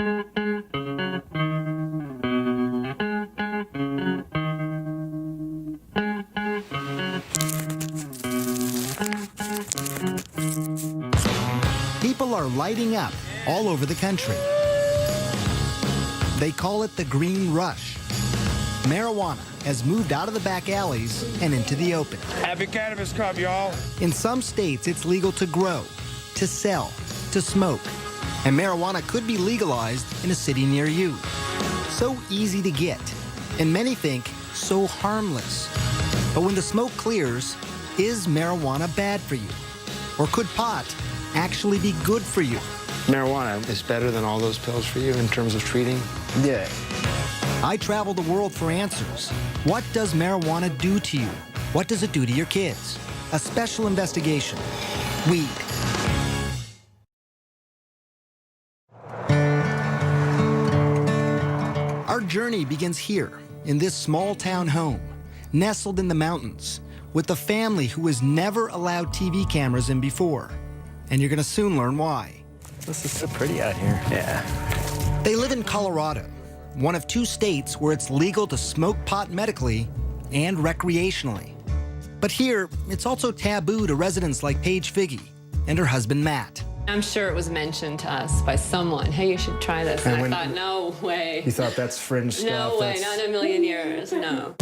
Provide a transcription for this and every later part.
People are lighting up all over the country. They call it the green rush. Marijuana has moved out of the back alleys and into the open. Happy Cannabis Cup, y'all. In some states, it's legal to grow, to sell, to smoke. And marijuana could be legalized in a city near you. So easy to get, and many think so harmless. But when the smoke clears, is marijuana bad for you? Or could pot actually be good for you? Marijuana is better than all those pills for you in terms of treating? Yeah. I travel the world for answers. What does marijuana do to you? What does it do to your kids? A special investigation. Weed. Our journey begins here, in this small town home, nestled in the mountains, with a family who has never allowed TV cameras in before. And you're gonna soon learn why. This is so pretty out here. Yeah. They live in Colorado, one of 2 states where it's legal to smoke pot medically and recreationally. But here, it's also taboo to residents like Paige Figge and her husband, Matt. I'm sure it was mentioned to us by someone, hey, you should try this. And I thought, no way. You thought that's fringe stuff? No way, not in a million years, no.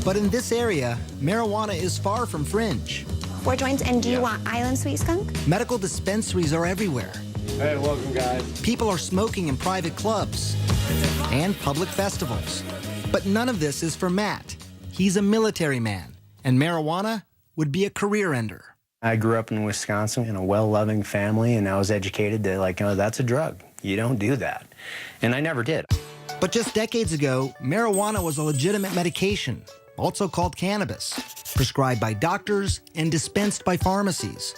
But in this area, marijuana is far from fringe. 4 joints, and do you want Island Sweet Skunk? Medical dispensaries are everywhere. Hey, welcome, guys. People are smoking in private clubs and public festivals. But none of this is for Matt. He's a military man, and marijuana would be a career ender. I grew up in Wisconsin in a well-loving family, and I was educated to, like, oh, that's a drug. You don't do that. And I never did. But just decades ago, marijuana was a legitimate medication, also called cannabis, prescribed by doctors and dispensed by pharmacies.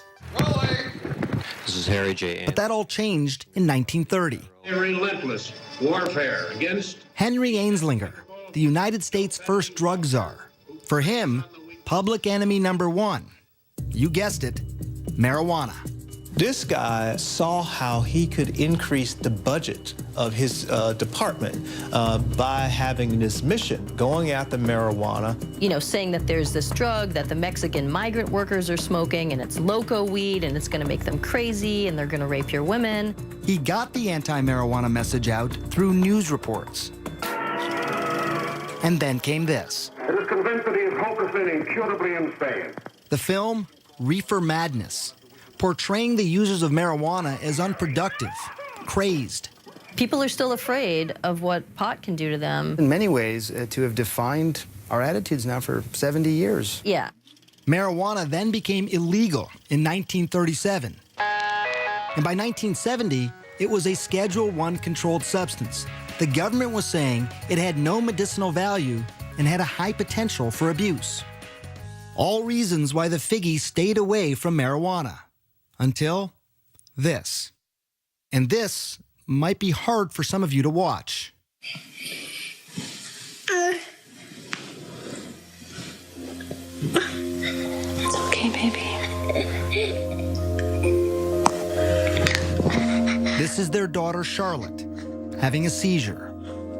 This is Harry J. But that all changed in 1930. A relentless warfare against Henry Anslinger, the United States' first drug czar. For him, public enemy number 1, you guessed it, marijuana. This guy saw how he could increase the budget of his department by having this mission, going after marijuana. You know, saying that there's this drug that the Mexican migrant workers are smoking, and it's loco weed, and it's going to make them crazy, and they're going to rape your women. He got the anti-marijuana message out through news reports. And then came this. It is convinced that he is hopelessly and incurably insane. The film, Reefer Madness, portraying the users of marijuana as unproductive, crazed. People are still afraid of what pot can do to them. In many ways, to have defined our attitudes now for 70 years. Yeah. Marijuana then became illegal in 1937. And by 1970, it was a Schedule I controlled substance. The government was saying it had no medicinal value and had a high potential for abuse. All reasons why the Figgies stayed away from marijuana. Until this. And this might be hard for some of you to watch. It's okay, baby. This is their daughter, Charlotte, having a seizure.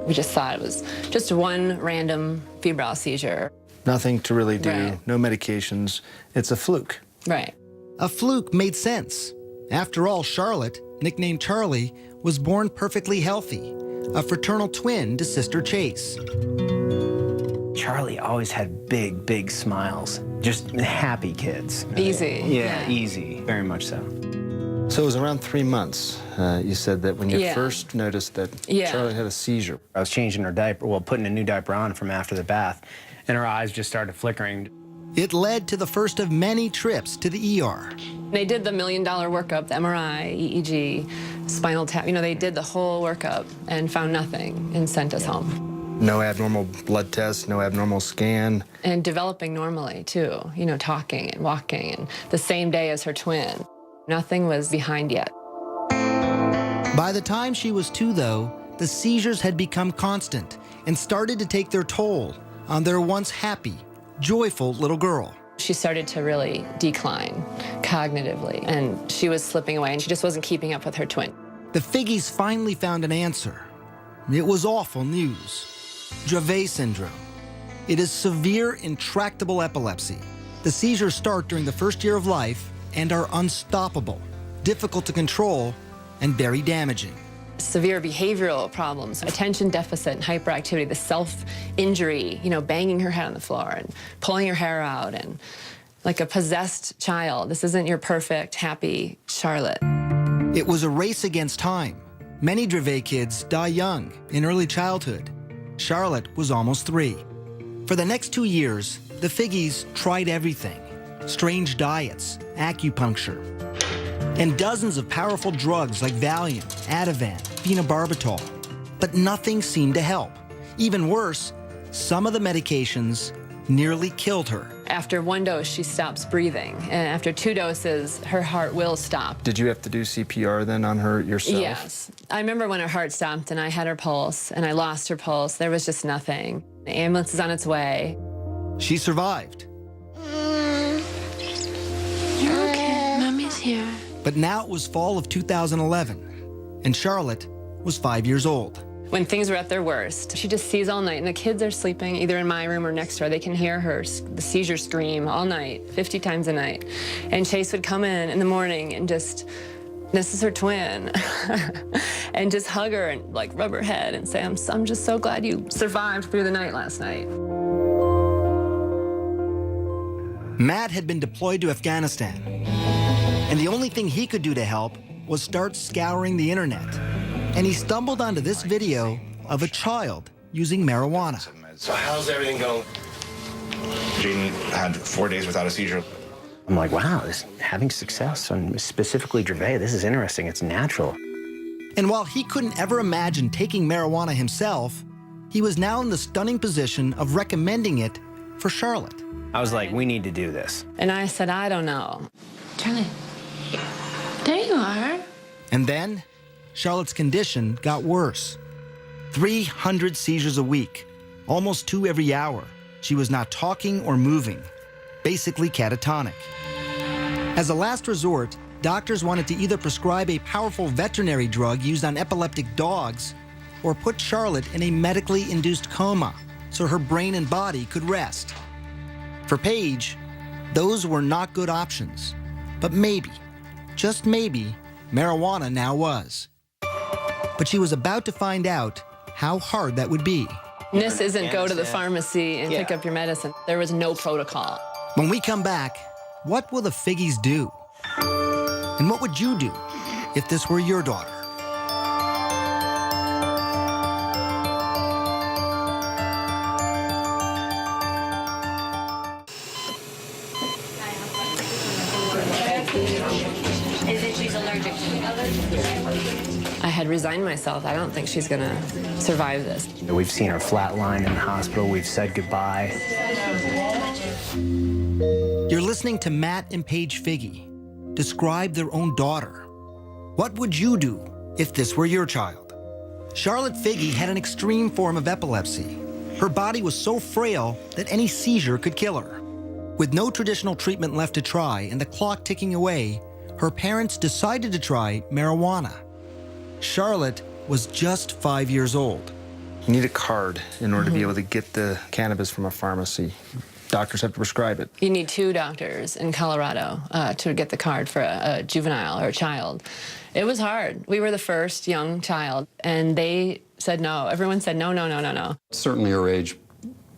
We just thought it was just one random febrile seizure. Nothing to really do, Right. no medications. It's a fluke. Right. A fluke made sense. After all, Charlotte, nicknamed Charlie, was born perfectly healthy, a fraternal twin to sister Chase. Charlie always had big, big smiles. Just happy kids. Easy. Yeah, easy. Very much so. So it was around 3 months, you said, that when you Yeah. first noticed that Yeah. Charlotte had a seizure. I was changing her diaper, well, putting a new diaper on from after the bath, and her eyes just started flickering. It led to the first of many trips to the ER. They did the $1 million workup, the MRI, EEG, spinal tap. You know, they did the whole workup and found nothing and sent us home. No abnormal blood tests, no abnormal scan. And developing normally, too. You know, talking and walking, and the same day as her twin. Nothing was behind yet. By the time she was 2, though, the seizures had become constant and started to take their toll on their once happy, joyful little girl. She started to really decline cognitively, and she was slipping away, and she just wasn't keeping up with her twin. The Figgies finally found an answer. It was awful news. Dravet syndrome. It is severe, intractable epilepsy. The seizures start during the first year of life and are unstoppable, difficult to control, and very damaging. Severe behavioral problems, attention deficit and hyperactivity, the self-injury, banging her head on the floor and pulling her hair out, and like a possessed child. This isn't your perfect, happy Charlotte. It was a race against time. Many Dravet kids die young, in early childhood. Charlotte was almost 3. For the next 2 years, the Figgies tried everything. Strange diets, acupuncture, and dozens of powerful drugs like Valium, Ativan, phenobarbital. But nothing seemed to help. Even worse, some of the medications nearly killed her. After 1 dose, she stops breathing. And after 2 doses, her heart will stop. Did you have to do CPR then on her yourself? Yes. I remember when her heart stopped and I had her pulse and I lost her pulse. There was just nothing. The ambulance is on its way. She survived. You're okay. Mommy's here. But now it was fall of 2011, and Charlotte was 5 years old. When things were at their worst, she just sees all night, and the kids are sleeping either in my room or next door. They can hear her, the seizure scream all night, 50 times a night. And Chase would come in the morning and just, this is her twin, and just hug her and like rub her head and say, I'm just so glad you survived through the night last night. Matt had been deployed to Afghanistan, and the only thing he could do to help was start scouring the internet. And he stumbled onto this video of a child using marijuana. So how's everything going? Jaden had 4 days without a seizure. I'm like, wow, having success on specifically Dravet, this is interesting. It's natural. And while he couldn't ever imagine taking marijuana himself, he was now in the stunning position of recommending it for Charlotte. I was like, we need to do this. And I said, I don't know. Charlie, there you are. And then Charlotte's condition got worse. 300 seizures a week, almost 2 every hour. She was not talking or moving, basically catatonic. As a last resort, doctors wanted to either prescribe a powerful veterinary drug used on epileptic dogs or put Charlotte in a medically induced coma so her brain and body could rest. For Paige, those were not good options. But maybe, just maybe, marijuana now was. But she was about to find out how hard that would be. This isn't go to the pharmacy and pick up your medicine. There was no protocol. When we come back, what will the Figgies do? And what would you do if this were your daughter? Is it she's allergic to? I had resigned myself. I don't think she's gonna survive this. We've seen her flatline in the hospital. We've said goodbye. You're listening to Matt and Paige Figgy describe their own daughter. What would you do if this were your child? Charlotte Figgy had an extreme form of epilepsy. Her body was so frail that any seizure could kill her. With no traditional treatment left to try and the clock ticking away, her parents decided to try marijuana. Charlotte was just 5 years old. You need a card in order to be able to get the cannabis from a pharmacy. Doctors have to prescribe it. You need 2 doctors in Colorado to get the card for a juvenile or a child. It was hard. We were the first young child, and they said no. Everyone said no, no, no, no, no. Certainly her age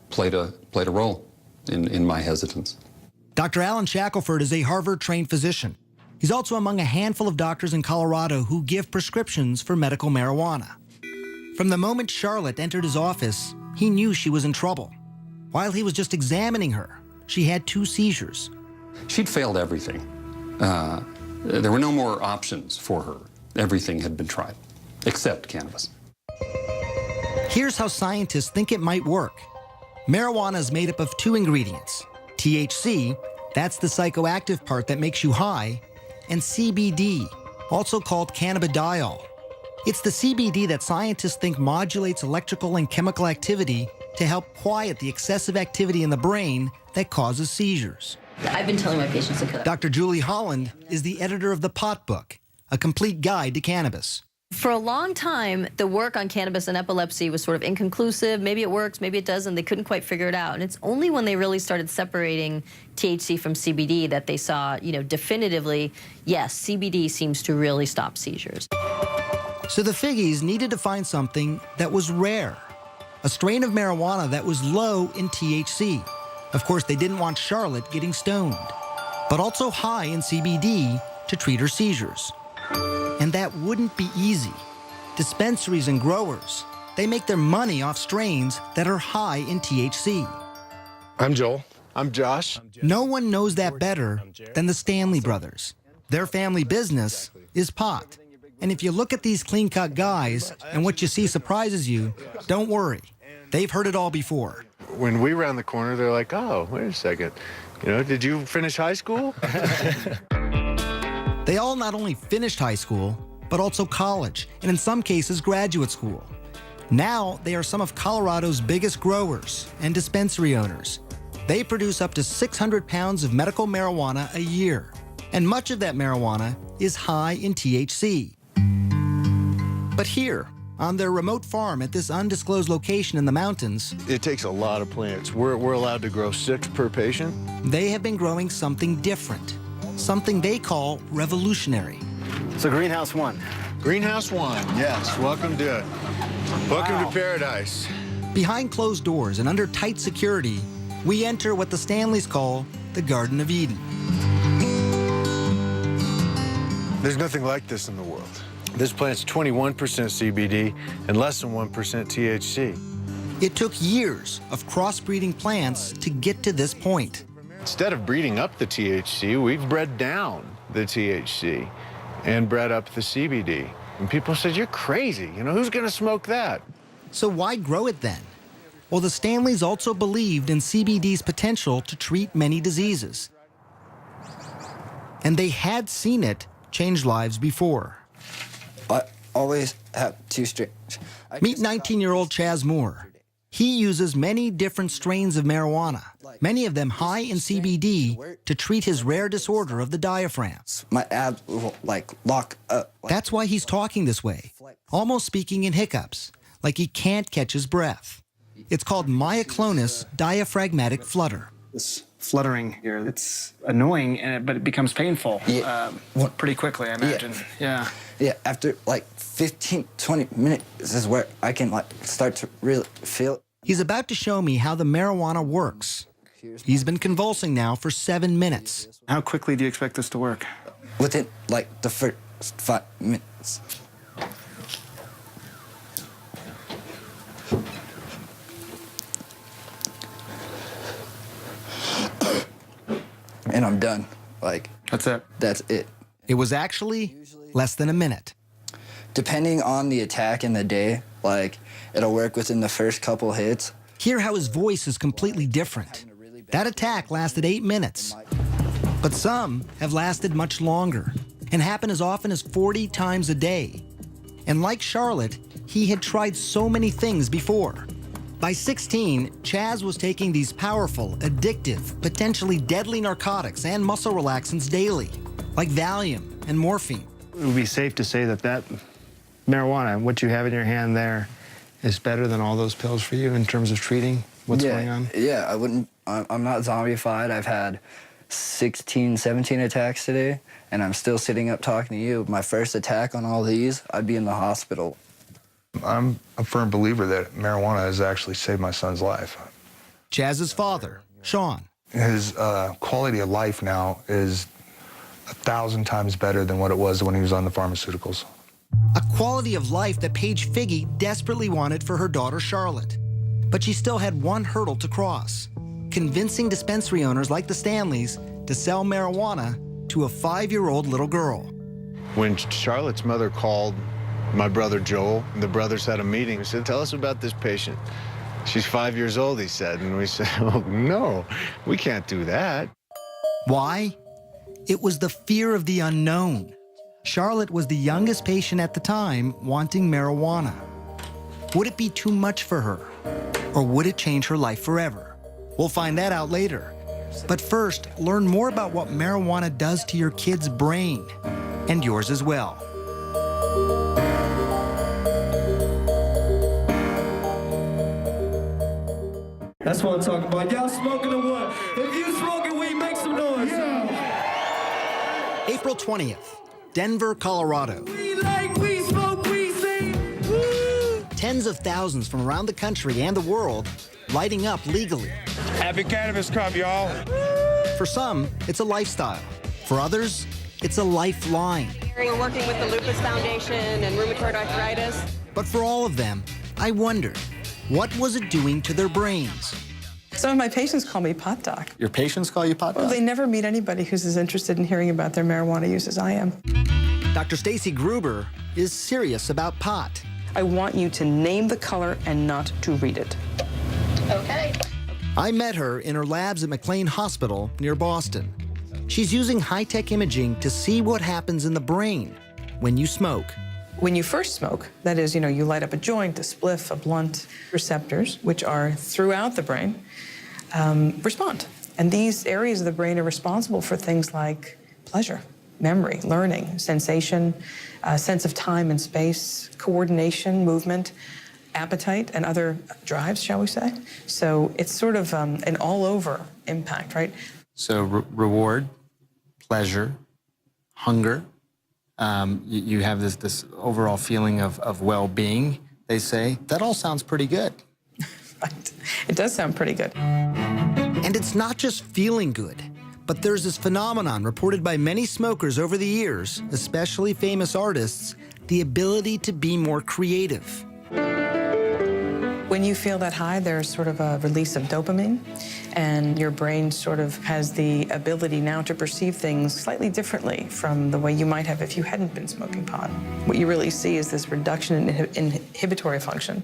played a role in my hesitance. Dr. Alan Shackelford is a Harvard-trained physician. He's also among a handful of doctors in Colorado who give prescriptions for medical marijuana. From the moment Charlotte entered his office, he knew she was in trouble. While he was just examining her, she had 2 seizures. She'd failed everything. There were no more options for her. Everything had been tried, except cannabis. Here's how scientists think it might work. Marijuana is made up of 2 ingredients. THC, that's the psychoactive part that makes you high, and CBD, also called cannabidiol. It's the CBD that scientists think modulates electrical and chemical activity to help quiet the excessive activity in the brain that causes seizures. I've been telling my patients to cut. Dr. Julie Holland is the editor of The Pot Book, a complete guide to cannabis. For a long time, the work on cannabis and epilepsy was sort of inconclusive. Maybe it works, maybe it doesn't. They couldn't quite figure it out. And it's only when they really started separating THC from CBD that they saw, definitively, yes, CBD seems to really stop seizures. So the Figgies needed to find something that was rare, a strain of marijuana that was low in THC. Of course, they didn't want Charlotte getting stoned, but also high in CBD to treat her seizures. And that wouldn't be easy. Dispensaries and growers, they make their money off strains that are high in THC. I'm Joel. I'm Josh. No one knows that better than the Stanley brothers. Their family business is pot. And if you look at these clean-cut guys and what you see surprises you, don't worry. They've heard it all before. When we round the corner, they're like, oh, wait a second. Did you finish high school? They all not only finished high school, but also college, and in some cases, graduate school. Now, they are some of Colorado's biggest growers and dispensary owners. They produce up to 600 pounds of medical marijuana a year, and much of that marijuana is high in THC. But here, on their remote farm at this undisclosed location in the mountains, It takes a lot of plants. We're allowed to grow 6 per patient. they have been growing something different, something they call revolutionary. So Greenhouse 1. Greenhouse 1, yes. Welcome to paradise. Behind closed doors and under tight security, we enter what the Stanleys call the Garden of Eden. There's nothing like this in the world. This plant's 21% CBD and less than 1% THC. It took years of crossbreeding plants to get to this point. Instead of breeding up the THC, we've bred down the THC and bred up the CBD. And people said, you're crazy. Who's going to smoke that? So why grow it then? Well, the Stanleys also believed in CBD's potential to treat many diseases. And they had seen it change lives before. I always have 2 strains. Meet 19-year-old Chaz Moore. He uses many different strains of marijuana, many of them high in CBD, to treat his rare disorder of the diaphragm. My abs will, lock up. That's why he's talking this way, almost speaking in hiccups, like he can't catch his breath. It's called myoclonus diaphragmatic flutter. This fluttering here, it's annoying, but it becomes painful pretty quickly, I imagine. Yeah. Yeah, after 15, 20 minutes is where I can start to really feel it. He's about to show me how the marijuana works. He's been convulsing now for 7 minutes. How quickly do you expect this to work? Within the first 5 minutes. And I'm done. That's it? That's it. It was actually less than a minute. Depending on the attack in the day, it'll work within the first couple hits. Hear how his voice is completely different. That attack lasted 8 minutes. But some have lasted much longer and happen as often as 40 times a day. And like Charlotte, he had tried so many things before. By 16, Chaz was taking these powerful, addictive, potentially deadly narcotics and muscle relaxants daily, like Valium and morphine. It would be safe to say that marijuana, what you have in your hand there, is better than all those pills for you in terms of treating what's going on? Yeah, I'm not zombified. I've had 16, 17 attacks today, and I'm still sitting up talking to you. My first attack on all these, I'd be in the hospital. I'm a firm believer that marijuana has actually saved my son's life. Chaz's father, Sean. His quality of life now is 1,000 times better than what it was when he was on the pharmaceuticals. A quality of life that Paige Figgy desperately wanted for her daughter, Charlotte. But she still had one hurdle to cross, convincing dispensary owners like the Stanleys to sell marijuana to a 5-year-old little girl. When Charlotte's mother called my brother Joel, the brothers had a meeting. He said, tell us about this patient. She's 5 years old, he said. And we said, oh, no, we can't do that. Why? It was the fear of the unknown. Charlotte was the youngest patient at the time wanting marijuana. Would it be too much for her? Or would it change her life forever? We'll find that out later. But first, learn more about what marijuana does to your kid's brain, and yours as well. That's what I'm talking about. Y'all smoking or what? If you smoking weed, make some noise. Yeah. April 20th, Denver, Colorado. We like we smoke, we sing. Woo! Tens of thousands from around the country and the world lighting up legally. Happy Cannabis Cup, y'all. For some, it's a lifestyle. For others, it's a lifeline. We're working with the Lupus Foundation and rheumatoid arthritis. But for all of them, I wonder, what was it doing to their brains? Some of my patients call me pot doc. Your patients call you pot doc? Well, they never meet anybody who's as interested in hearing about their marijuana use as I am. Dr. Stacy Gruber is serious about pot. I want you to name the color and not to read it. Okay. I met her in her labs at McLean Hospital near Boston. She's using high-tech imaging to see what happens in the brain when you smoke. When you first smoke, that is, you light up a joint, a spliff, a blunt, receptors, which are throughout the brain, respond. And these areas of the brain are responsible for things like pleasure, memory, learning, sensation, sense of time and space, coordination, movement, appetite, and other drives, shall we say. So it's sort of an all-over impact, right? So reward, pleasure, hunger. You have this overall feeling of well-being, they say. That all sounds pretty good. Right. It does sound pretty good. And it's not just feeling good, but there's this phenomenon reported by many smokers over the years, especially famous artists, the ability to be more creative. When you feel that high, there's sort of a release of dopamine, and your brain sort of has the ability now to perceive things slightly differently from the way you might have if you hadn't been smoking pot. What you really see is this reduction in inhibitory function.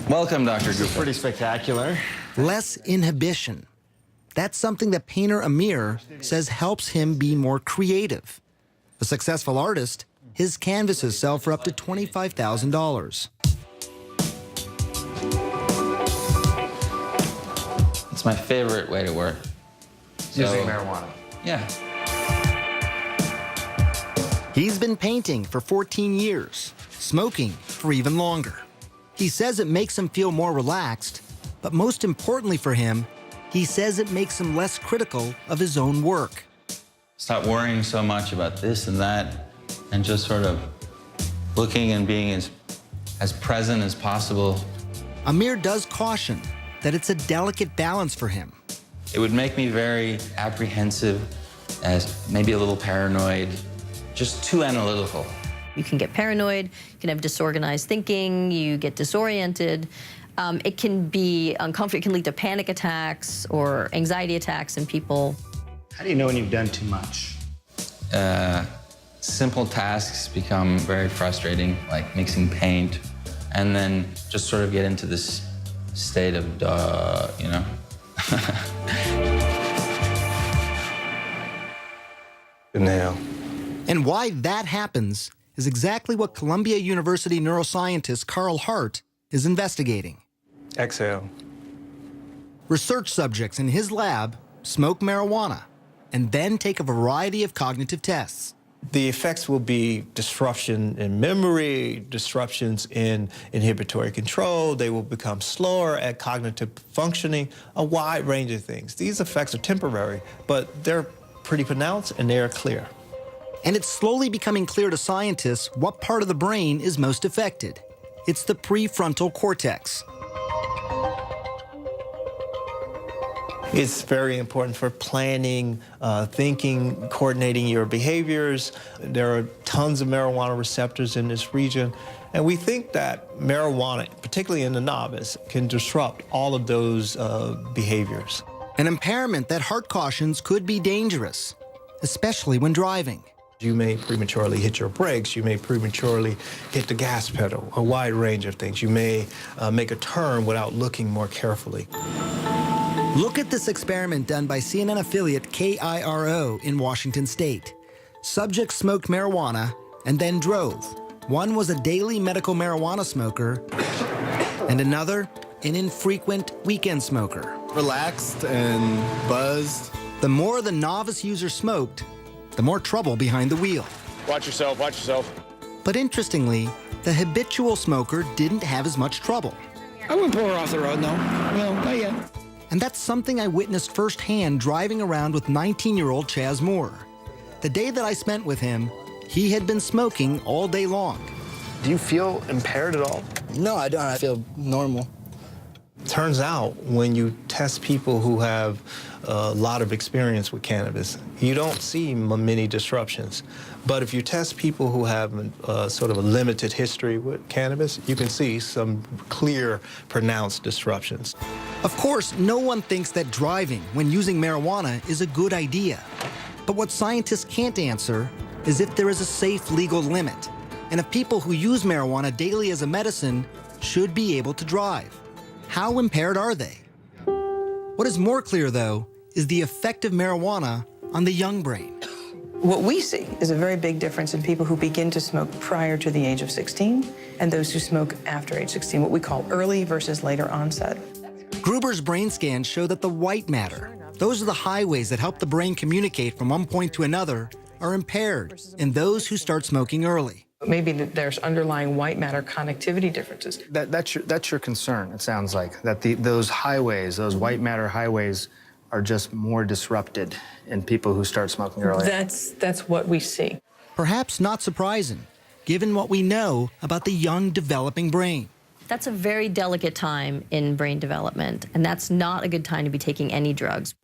Welcome, Dr. Gupta. Pretty spectacular. Less inhibition. That's something that painter Amir says helps him be more creative. A successful artist, his canvases sell for up to $25,000. It's my favorite way to work. Using marijuana. Yeah. He's been painting for 14 years, smoking for even longer. He says it makes him feel more relaxed, but most importantly for him, he says it makes him less critical of his own work. Stop worrying so much about this and that, and just sort of looking and being as present as possible. Amir does caution that it's a delicate balance for him. It would make me very apprehensive, as maybe a little paranoid, just too analytical. You can get paranoid, you can have disorganized thinking, you get disoriented. It can be uncomfortable, it can lead to panic attacks or anxiety attacks in people. How do you know when you've done too much? Simple tasks become very frustrating, like mixing paint, and then just sort of get into this state of duh, you know? Good nail. And why that happens is exactly what Columbia University neuroscientist Carl Hart is investigating. Exhale. Research subjects in his lab smoke marijuana and then take a variety of cognitive tests. The effects will be disruption in memory, disruptions in inhibitory control. They will become slower at cognitive functioning, a wide range of things. These effects are temporary, but they're pretty pronounced and they are clear. And it's slowly becoming clear to scientists what part of the brain is most affected. It's the prefrontal cortex. It's very important for planning, thinking, coordinating your behaviors. There are tons of marijuana receptors in this region. And we think that marijuana, particularly in the novice, can disrupt all of those behaviors. An impairment that Hart cautions could be dangerous, especially when driving. You may prematurely hit your brakes. You may prematurely hit the gas pedal, a wide range of things. You may make a turn without looking more carefully. Look at this experiment done by CNN affiliate KIRO in Washington State. Subjects smoked marijuana and then drove. One was a daily medical marijuana smoker, and another, an infrequent weekend smoker. Relaxed and buzzed. The more the novice user smoked, the more trouble behind the wheel. Watch yourself, watch yourself. But interestingly, the habitual smoker didn't have as much trouble. I wouldn't pull her off the road, no. No, not yet. And that's something I witnessed firsthand driving around with 19-year-old Chaz Moore. The day that I spent with him, he had been smoking all day long. Do you feel impaired at all? No, I don't. I feel normal. Turns out when you test people who have a lot of experience with cannabis, you don't see many disruptions. But if you test people who have sort of a limited history with cannabis, you can see some clear, pronounced disruptions. Of course, no one thinks that driving when using marijuana is a good idea. But what scientists can't answer is if there is a safe legal limit, and if people who use marijuana daily as a medicine should be able to drive. How impaired are they? What is more clear, though, is the effect of marijuana on the young brain. What we see is a very big difference in people who begin to smoke prior to the age of 16 and those who smoke after age 16, what we call early versus later onset. Gruber's brain scans show that the white matter, those are the highways that help the brain communicate from one point to another, are impaired in those who start smoking early. Maybe there's underlying white matter connectivity differences. That's your concern, it sounds like, that those highways, those white matter highways, are just more disrupted in people who start smoking early. That's what we see. Perhaps not surprising, given what we know about the young developing brain. That's a very delicate time in brain development, and that's not a good time to be taking any drugs.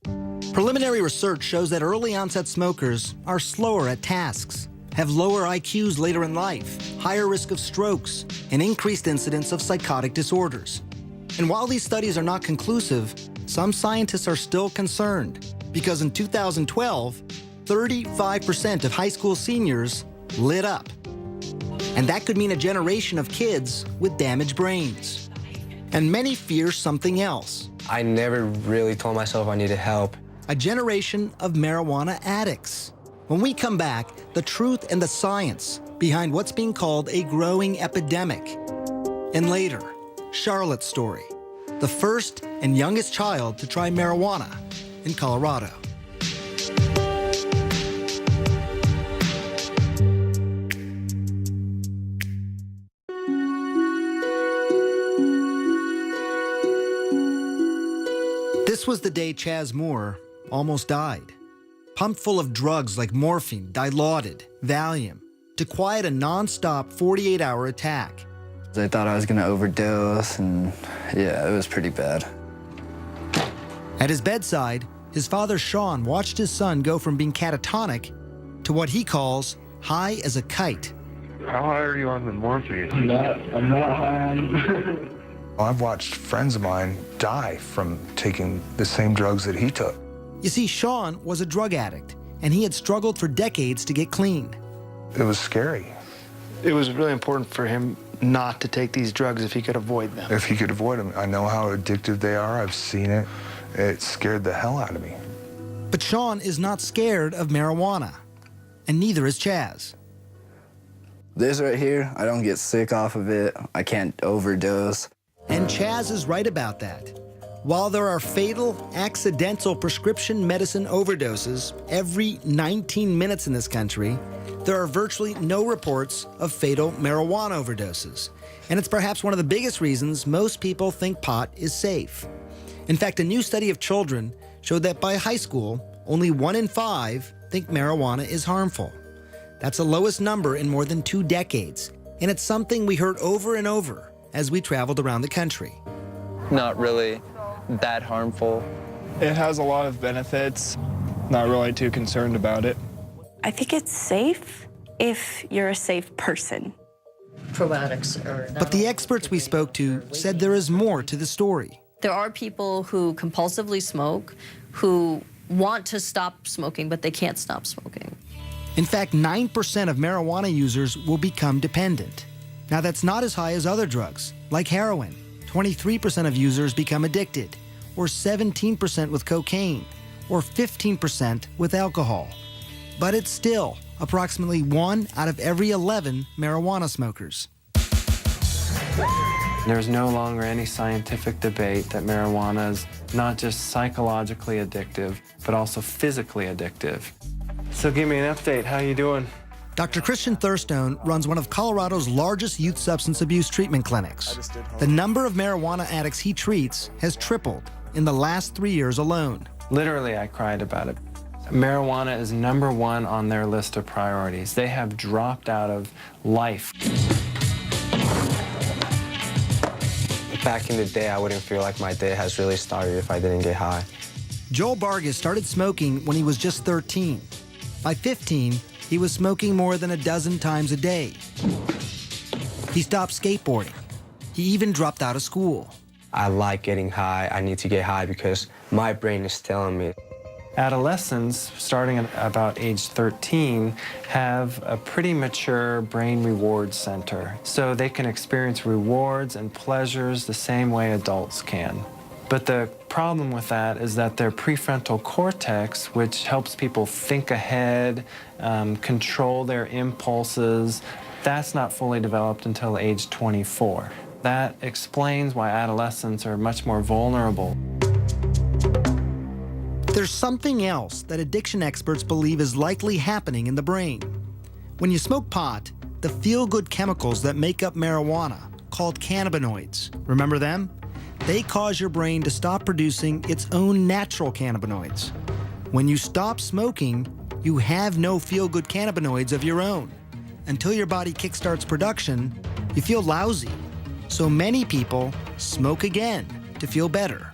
Preliminary research shows that early onset smokers are slower at tasks, have lower IQs later in life, higher risk of strokes, and increased incidence of psychotic disorders. And while these studies are not conclusive, some scientists are still concerned because in 2012, 35% of high school seniors lit up. And that could mean a generation of kids with damaged brains. And many fear something else. I never really told myself I needed help. A generation of marijuana addicts. When we come back, the truth and the science behind what's being called a growing epidemic. And later, Charlotte's story, the first and youngest child to try marijuana in Colorado. This was the day Chaz Moore almost died. Pumped full of drugs like morphine, Dilaudid, Valium, to quiet a non-stop 48-hour attack. I thought I was going to overdose, and yeah, it was pretty bad. At his bedside, his father Sean watched his son go from being catatonic to what he calls high as a kite. How high are you on the morphine? I'm not high. I've watched friends of mine die from taking the same drugs that he took. You see, Sean was a drug addict, and he had struggled for decades to get clean. It was scary. It was really important for him not to take these drugs if he could avoid them. If he could avoid them. I know how addictive they are. I've seen it. It scared the hell out of me. But Sean is not scared of marijuana, and neither is Chaz. This right here, I don't get sick off of it. I can't overdose. And Chaz is right about that. While there are fatal, accidental prescription medicine overdoses every 19 minutes in this country, there are virtually no reports of fatal marijuana overdoses. And it's perhaps one of the biggest reasons most people think pot is safe. In fact, a new study of children showed that by high school, only 1 in 5 think marijuana is harmful. That's the lowest number in more than 2 decades. And it's something we heard over and over as we traveled around the country. Not really that harmful. It has a lot of benefits. Not really too concerned about it. I think it's safe if you're a safe person. Probiotics are But the experts we spoke to said there is more to the story. There are people who compulsively smoke, who want to stop smoking, but they can't stop smoking. In fact, 9% of marijuana users will become dependent. Now, that's not as high as other drugs, like heroin. 23% of users become addicted, or 17% with cocaine, or 15% with alcohol. But it's still approximately 1 out of every 11 marijuana smokers. There's no longer any scientific debate that marijuana is not just psychologically addictive, but also physically addictive. So give me an update. How you doing? Dr. Christian Thurstone runs one of Colorado's largest youth substance abuse treatment clinics. The number of marijuana addicts he treats has tripled in the last 3 years alone. Literally, I cried about it. Marijuana is #1 on their list of priorities. They have dropped out of life. Back in the day, I wouldn't feel like my day has really started if I didn't get high. Joel Vargas started smoking when he was just 13. By 15, he was smoking more than a dozen times a day. He stopped skateboarding. He even dropped out of school. I like getting high. I need to get high because my brain is telling me. Adolescents, starting at about age 13, have a pretty mature brain reward center, so they can experience rewards and pleasures the same way adults can. But the problem with that is that their prefrontal cortex, which helps people think ahead, control their impulses, that's not fully developed until age 24. That explains why adolescents are much more vulnerable. There's something else that addiction experts believe is likely happening in the brain. When you smoke pot, the feel-good chemicals that make up marijuana, called cannabinoids, remember them? They cause your brain to stop producing its own natural cannabinoids. When you stop smoking, you have no feel-good cannabinoids of your own. Until your body kickstarts production, you feel lousy. So many people smoke again to feel better.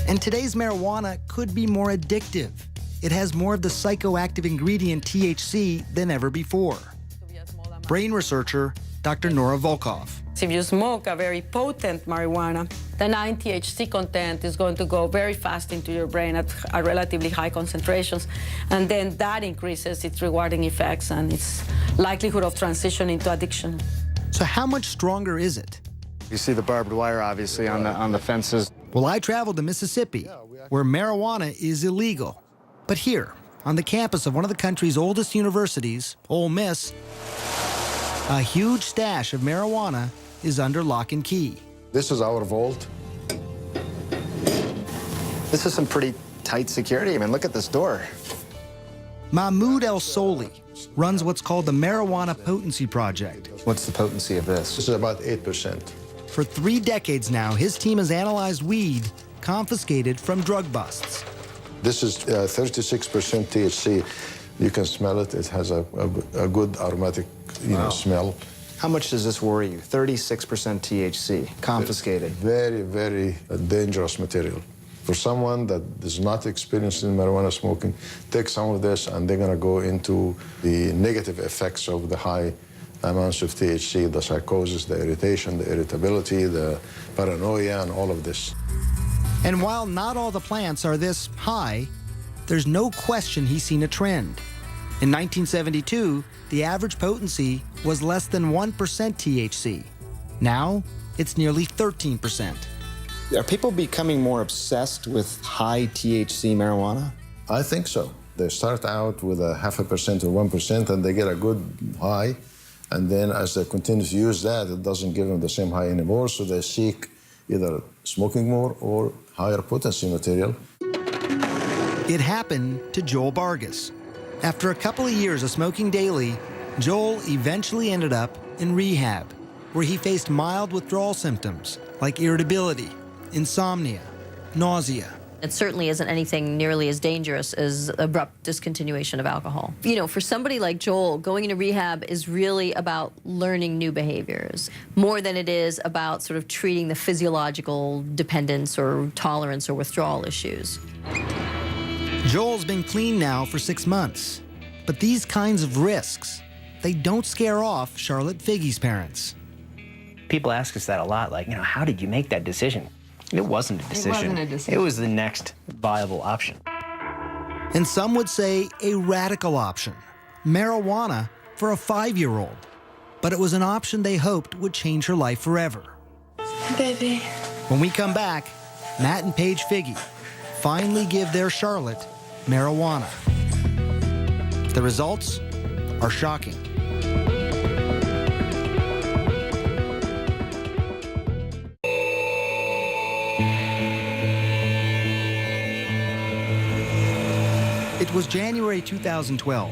And today's marijuana could be more addictive. It has more of the psychoactive ingredient THC than ever before. Brain researcher Dr. Nora Volkov. If you smoke a very potent marijuana, the 9-THC content is going to go very fast into your brain at relatively high concentrations, and then that increases its rewarding effects and its likelihood of transition into addiction. So how much stronger is it? You see the barbed wire, obviously, on the fences. Well, I traveled to Mississippi, where marijuana is illegal. But here, on the campus of one of the country's oldest universities, Ole Miss, a huge stash of marijuana is under lock and key. This is our vault. This is some pretty tight security. I mean, look at this door. Mahmoud El Soli runs what's called the Marijuana Potency Project. What's the potency of this? This is about 8%. For 3 decades now, his team has analyzed weed confiscated from drug busts. This is 36% THC. You can smell it. It has a good aromatic smell. How much does this worry you? 36% THC, confiscated. Very, very dangerous material. For someone that is not experienced in marijuana smoking, take some of this and they're going to go into the negative effects of the high amounts of THC, the psychosis, the irritation, the irritability, the paranoia, and all of this. And while not all the plants are this high, there's no question he's seen a trend. In 1972, the average potency was less than 1% THC. Now, it's nearly 13%. Are people becoming more obsessed with high THC marijuana? I think so. They start out with a 0.5% or 1%, and they get a good high. And then as they continue to use that, it doesn't give them the same high anymore, so they seek either smoking more or higher potency material. It happened to Joel Vargas. After a couple of years of smoking daily, Joel eventually ended up in rehab, where he faced mild withdrawal symptoms like irritability, insomnia, nausea. It certainly isn't anything nearly as dangerous as abrupt discontinuation of alcohol. You know, for somebody like Joel, going into rehab is really about learning new behaviors, more than it is about sort of treating the physiological dependence or tolerance or withdrawal issues. Joel's been clean now for 6 months, but these kinds of risks, they don't scare off Charlotte Figge's parents. People ask us that a lot, like, how did you make that decision? It wasn't a decision. It wasn't a decision. It was the next viable option. And some would say a radical option, marijuana for a 5-year-old. But it was an option they hoped would change her life forever. Baby. When we come back, Matt and Paige Figge finally give their Charlotte marijuana. The results are shocking. It was January 2012.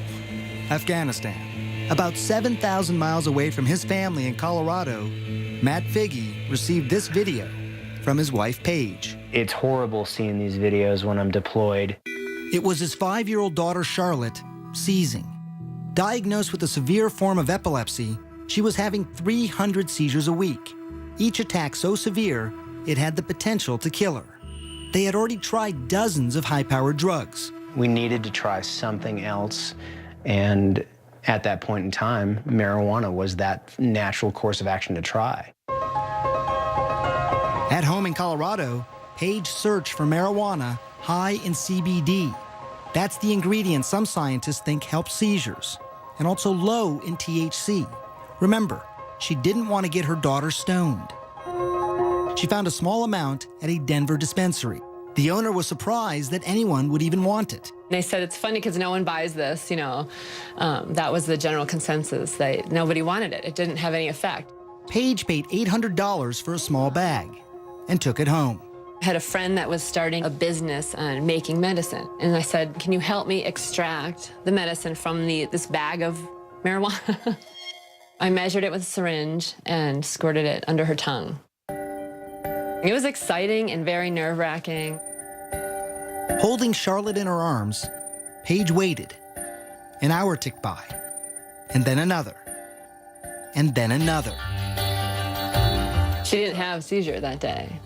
Afghanistan. About 7,000 miles away from his family in Colorado, Matt Figge received this video from his wife, Paige. It's horrible seeing these videos when I'm deployed. It was his 5-year-old daughter, Charlotte, seizing. Diagnosed with a severe form of epilepsy, she was having 300 seizures a week, each attack so severe it had the potential to kill her. They had already tried dozens of high-powered drugs. We needed to try something else, and at that point in time, marijuana was that natural course of action to try. At home in Colorado, Paige searched for marijuana high in CBD. That's the ingredient some scientists think helps seizures, and also low in THC. Remember, she didn't want to get her daughter stoned. She found a small amount at a Denver dispensary. The owner was surprised that anyone would even want it. They said it's funny because no one buys this, you know. That was the general consensus, that nobody wanted it. It didn't have any effect. Paige paid $800 for a small bag and took it home. I had a friend that was starting a business on making medicine. And I said, can you help me extract the medicine from this bag of marijuana? I measured it with a syringe and squirted it under her tongue. It was exciting and very nerve-wracking. Holding Charlotte in her arms, Paige waited. An hour ticked by, and then another, and then another. She didn't have a seizure that day.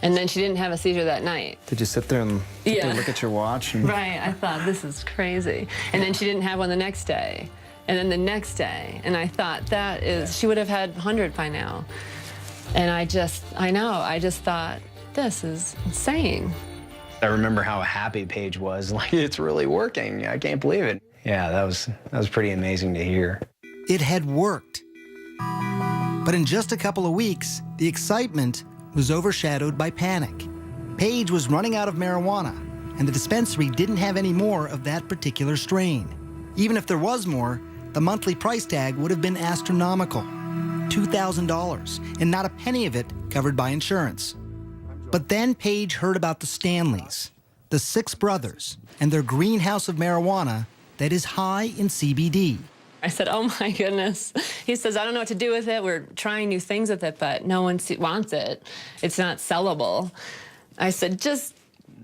And then she didn't have a seizure that night. Did you sit there and look at your watch? And... Right, I thought, this is crazy. And then she didn't have one the next day. And then the next day. And I thought, she would have had 100 by now. And I just thought, this is insane. I remember how happy Paige was. Like, it's really working. I can't believe it. Yeah, that was pretty amazing to hear. It had worked. But in just a couple of weeks, the excitement was overshadowed by panic. Paige was running out of marijuana, and the dispensary didn't have any more of that particular strain. Even if there was more, the monthly price tag would have been astronomical. $2,000, and not a penny of it covered by insurance. But then Paige heard about the Stanleys, the 6 brothers, and their greenhouse of marijuana that is high in CBD. I said, oh my goodness. He says, I don't know what to do with it. We're trying new things with it, but no one wants it. It's not sellable. I said, just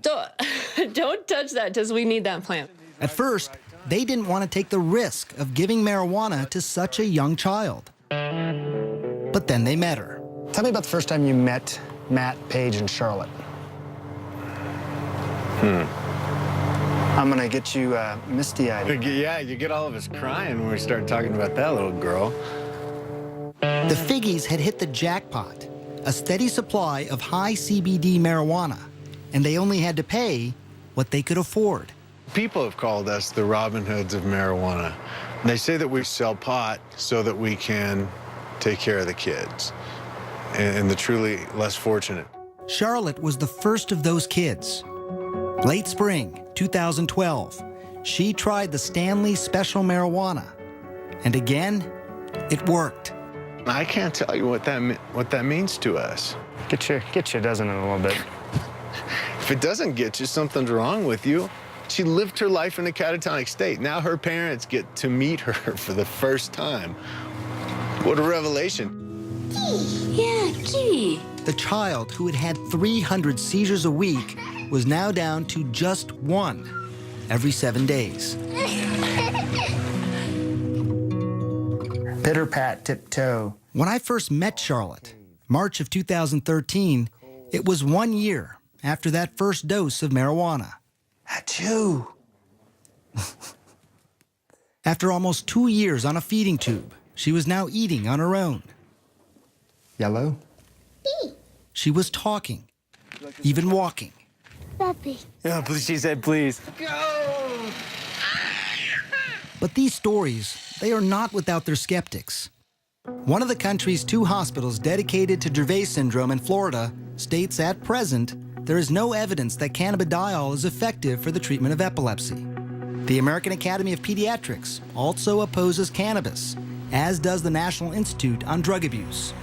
don't touch that, because we need that plant. At first, they didn't want to take the risk of giving marijuana to such a young child. But then they met her. Tell me about the first time you met Matt, Paige, and Charlotte. I'm gonna get you misty-eyed. Yeah, you get all of us crying when we start talking about that little girl. The Figges had hit the jackpot, a steady supply of high CBD marijuana, and they only had to pay what they could afford. People have called us the Robin Hoods of marijuana. They say that we sell pot so that we can take care of the kids and the truly less fortunate. Charlotte was the first of those kids. Late spring 2012, she tried the Stanley Special Marijuana, and again, it worked. I can't tell you what that means to us. Get you a dozen in a little bit. If it doesn't get you, something's wrong with you. She lived her life in a catatonic state. Now her parents get to meet her for the first time. What a revelation. Gee. The child who had had 300 seizures a week was now down to just 1 every 7 days. Pitter pat, tiptoe. When I first met Charlotte, March of 2013, it was 1 year after that first dose of marijuana. Achoo! After almost 2 years on a feeding tube, she was now eating on her own. Yellow? She was talking, even walking. Puppy. Yeah, please, she said please. Go! But these stories, they are not without their skeptics. One of the country's 2 hospitals dedicated to Dravet syndrome in Florida states at present there is no evidence that cannabidiol is effective for the treatment of epilepsy. The American Academy of Pediatrics also opposes cannabis, as does the National Institute on Drug Abuse.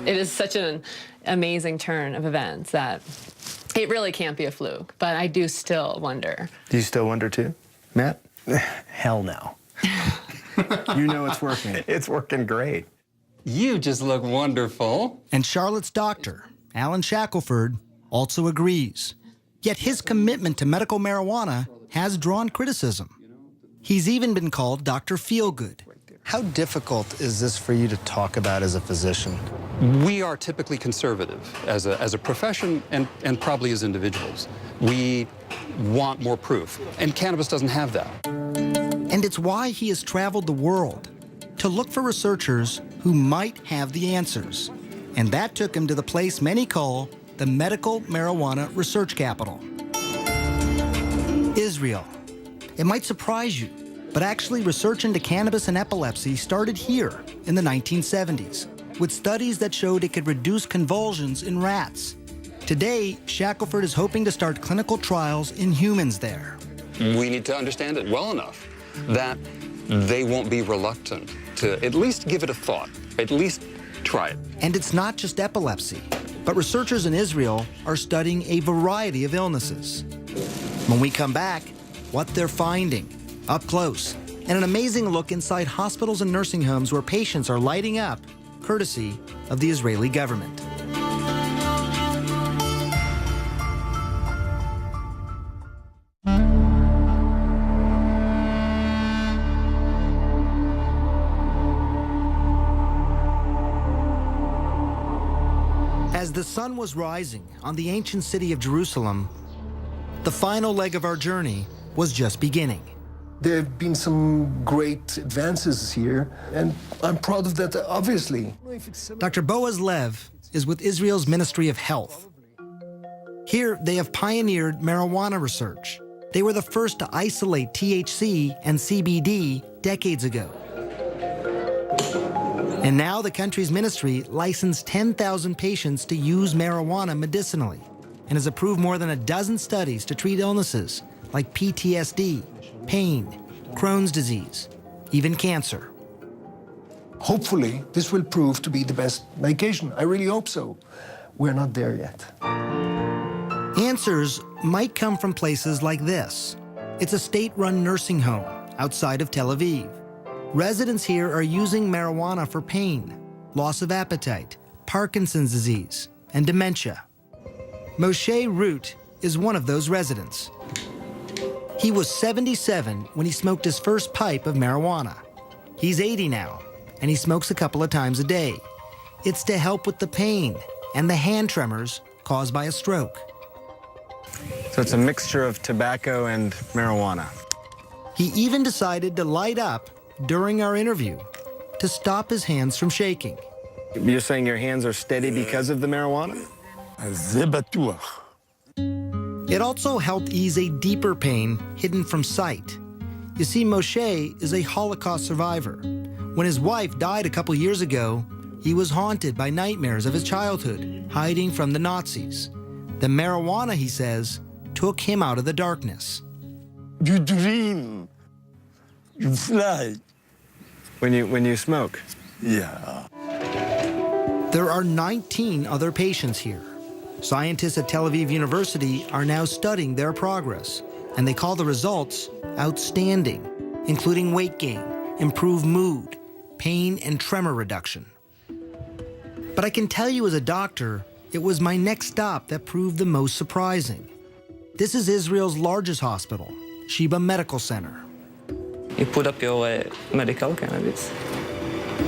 It is such an amazing turn of events that it really can't be a fluke, but I do still wonder. Do you still wonder too, Matt? Hell no. You know it's working. It's working great. You just look wonderful. And Charlotte's doctor, Alan Shackelford, also agrees. Yet his commitment to medical marijuana has drawn criticism. He's even been called Dr. Feelgood. How difficult is this for you to talk about as a physician? We are typically conservative as a profession and probably as individuals. We want more proof, and cannabis doesn't have that. And it's why he has traveled the world to look for researchers who might have the answers. And that took him to the place many call the medical marijuana research capital. Israel. It might surprise you, but actually research into cannabis and epilepsy started here in the 1970s, with studies that showed it could reduce convulsions in rats. Today, Shackelford is hoping to start clinical trials in humans there. We need to understand it well enough that they won't be reluctant to at least give it a thought, at least try it. And it's not just epilepsy, but researchers in Israel are studying a variety of illnesses. When we come back, what they're finding, up close, and an amazing look inside hospitals and nursing homes where patients are lighting up, courtesy of the Israeli government. As the sun was rising on the ancient city of Jerusalem, the final leg of our journey was just beginning. There have been some great advances here, and I'm proud of that, obviously. Dr. Boaz Lev is with Israel's Ministry of Health. Here, they have pioneered marijuana research. They were the first to isolate THC and CBD decades ago. And now the country's ministry licensed 10,000 patients to use marijuana medicinally and has approved more than a dozen studies to treat illnesses like PTSD, pain, Crohn's disease, even cancer. Hopefully, this will prove to be the best medication. I really hope so. We're not there yet. Answers might come from places like this. It's a state-run nursing home outside of Tel Aviv. Residents here are using marijuana for pain, loss of appetite, Parkinson's disease, and dementia. Moshe Root is one of those residents. He was 77 when he smoked his first pipe of marijuana. He's 80 now, and he smokes a couple of times a day. It's to help with the pain and the hand tremors caused by a stroke. So it's a mixture of tobacco and marijuana. He even decided to light up during our interview to stop his hands from shaking. You're saying your hands are steady because of the marijuana? It also helped ease a deeper pain hidden from sight. You see, Moshe is a Holocaust survivor. When his wife died a couple years ago, he was haunted by nightmares of his childhood, hiding from the Nazis. The marijuana, he says, took him out of the darkness. You dream. You fly. When you smoke? Yeah. There are 19 other patients here. Scientists at Tel Aviv University are now studying their progress, and they call the results outstanding, including weight gain, improved mood, pain and tremor reduction. But I can tell you as a doctor, it was my next stop that proved the most surprising. This is Israel's largest hospital, Sheba Medical Center. You put up your medical cannabis.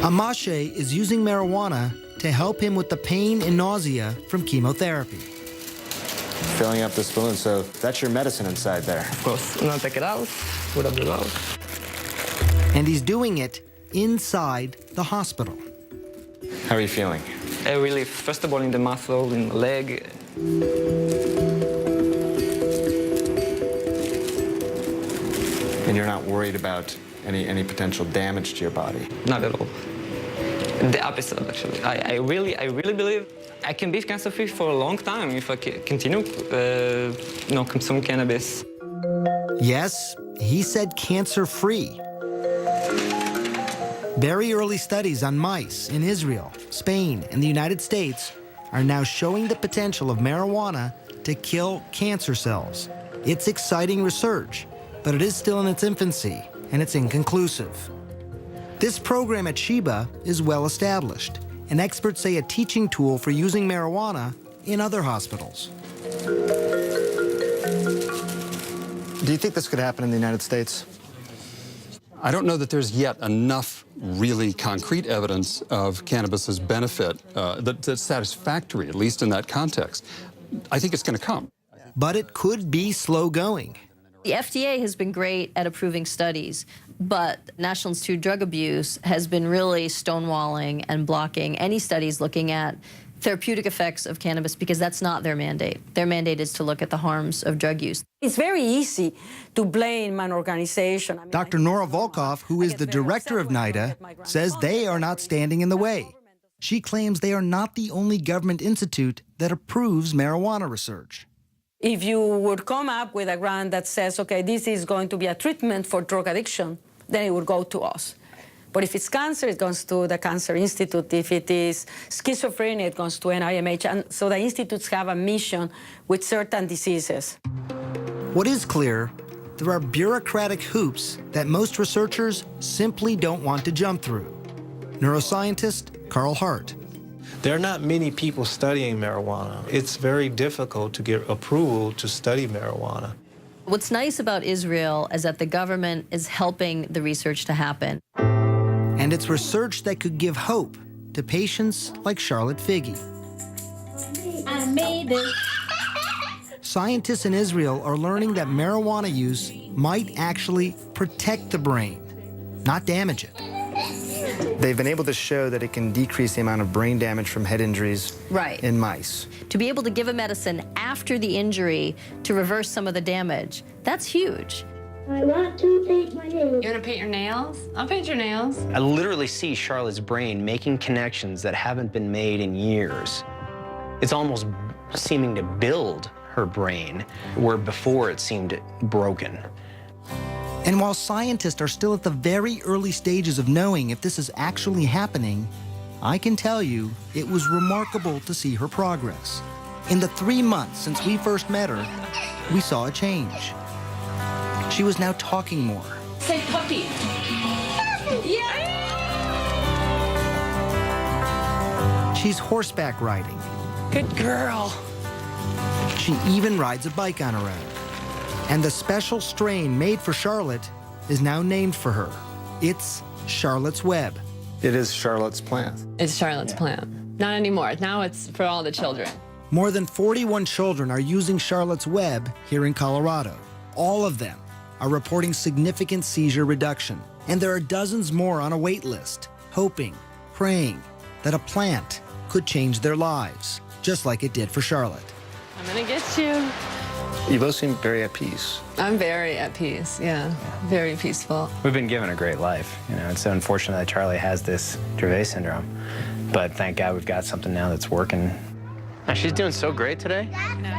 Amashe is using marijuana to help him with the pain and nausea from chemotherapy. Filling up this balloon, so that's your medicine inside there. Of course. Now take it out, put up the valve. And he's doing it inside the hospital. How are you feeling? Relief, first of all, in the muscle, in the leg. And you're not worried about any potential damage to your body? Not at all. The opposite, actually. I really believe I can be cancer-free for a long time if I continue, consume cannabis. Yes, he said cancer-free. Very early studies on mice in Israel, Spain, and the United States are now showing the potential of marijuana to kill cancer cells. It's exciting research, but it is still in its infancy, and it's inconclusive. This program at Sheba is well established, and experts say a teaching tool for using marijuana in other hospitals. Do you think this could happen in the United States? I don't know that there's yet enough really concrete evidence of cannabis's benefit that's satisfactory, at least in that context. I think it's going to come. But it could be slow going. The FDA has been great at approving studies, but National Institute of Drug Abuse has been really stonewalling and blocking any studies looking at therapeutic effects of cannabis because that's not their mandate. Their mandate is to look at the harms of drug use. It's very easy to blame an organization. Dr. Nora Volkoff, who is the director of NIDA, says they are not standing in the way. She claims they are not the only government institute that approves marijuana research. If you would come up with a grant that says, okay, this is going to be a treatment for drug addiction, then it would go to us. But if it's cancer, it goes to the Cancer Institute. If it is schizophrenia, it goes to NIMH. And so the institutes have a mission with certain diseases. What is clear, there are bureaucratic hoops that most researchers simply don't want to jump through. Neuroscientist Carl Hart. There are not many people studying marijuana. It's very difficult to get approval to study marijuana. What's nice about Israel is that the government is helping the research to happen. And it's research that could give hope to patients like Charlotte Figge. I made it. Scientists in Israel are learning that marijuana use might actually protect the brain, not damage it. They've been able to show that it can decrease the amount of brain damage from head injuries in mice. To be able to give a medicine after the injury to reverse some of the damage, that's huge. I want to paint my nails. You want to paint your nails? I'll paint your nails. I literally see Charlotte's brain making connections that haven't been made in years. It's almost seeming to build her brain, where before it seemed broken. And while scientists are still at the very early stages of knowing if this is actually happening, I can tell you it was remarkable to see her progress. In the 3 months since we first met her, we saw a change. She was now talking more. Say puppy. Yeah. She's horseback riding. Good girl. She even rides a bike on her own. And the special strain made for Charlotte is now named for her. It's Charlotte's Web. It is Charlotte's plant. It's Charlotte's plant. Not anymore. Now it's for all the children. More than 41 children are using Charlotte's Web here in Colorado. All of them are reporting significant seizure reduction. And there are dozens more on a wait list, hoping, praying that a plant could change their lives, just like it did for Charlotte. I'm gonna get you. You both seem very at peace. I'm very at peace, yeah. Very peaceful. We've been given a great life. You know, it's so unfortunate that Charlie has this Dravet syndrome. But thank God we've got something now that's working. And she's doing so great today. Yeah.